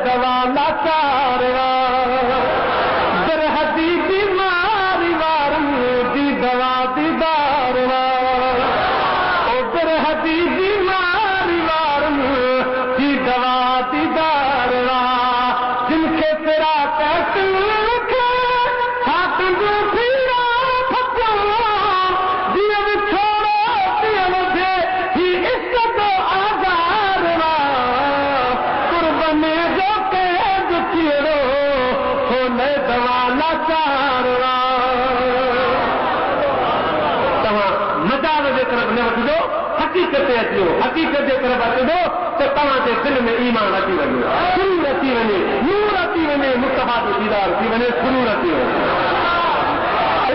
दवा लाचारवा दरहदी बीमारी वारन दी दवा दीदारवा ओ दरहदी बीमारी वारन दी दवा दीदारवा जिनके तेरा कहते हकीकत अचो हकीकत जे तरफ़ अचो त तव्हांजे दिलि में ईमान अची वञे सुरूर अची वञे नूर अची वञे मुस्तफा जो दीदार थी वञे सुरूर अची वञे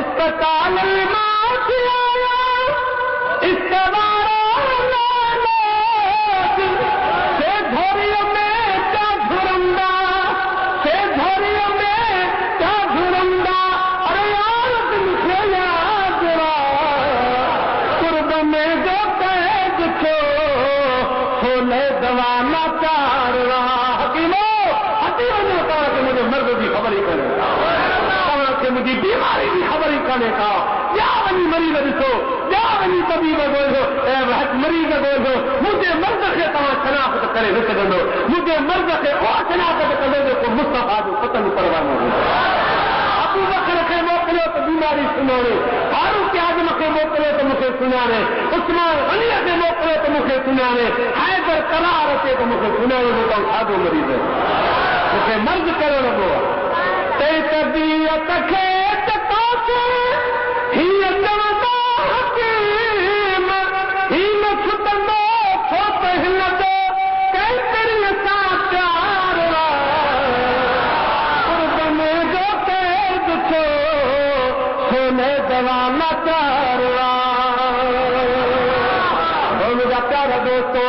इस्पताल मां थी आया से धोरीअ में क्या घुरंदा से धोरीअ में क्या घुरंदा अरे यार तुमसे याद कुर्ब में जो दवा लाचारवा हकीमो हटी वञो तव्हांखे मुंहिंजे मर्द जी ख़बर ई कान्हे तव्हांखे मुंहिंजी बीमारी जी ख़बर ई कान्हे का या वञी मरीज़ ॾिसो या वञी तबीब ॻोल्हियो ऐं मरीज़ ॻोल्हियो मुंहिंजे मर्द खे तव्हां शनाख़्त करे न सघंदो मुंहिंजे मर्द खे उहा शनाख़्त कंदो जेको मुस्तफा जो पतन परवानो हुजे अबू बकर खे मोकिलियो त बीमारी सुञाणे फारूक आज़म खे मोकिलियो त मूंखे सुञाणे उस्मान गनीअ खे मोकिलियो त मूंखे सुञाणे हैदर करार अचे त मूंखे सुञाणे जो तव्हां खाधो मरीज़ मूंखे मर्ज़ करणु लॻो आहे तबियत खे चकासे हीअ चवंदो हकीम ही न छुटंदो छो त हिन जो कंहिं पिरीअ सां प्यार कुर्ब में जो कैद थियो सोने दवा लाचारवा मुंहिंजा प्यारा दोस्तो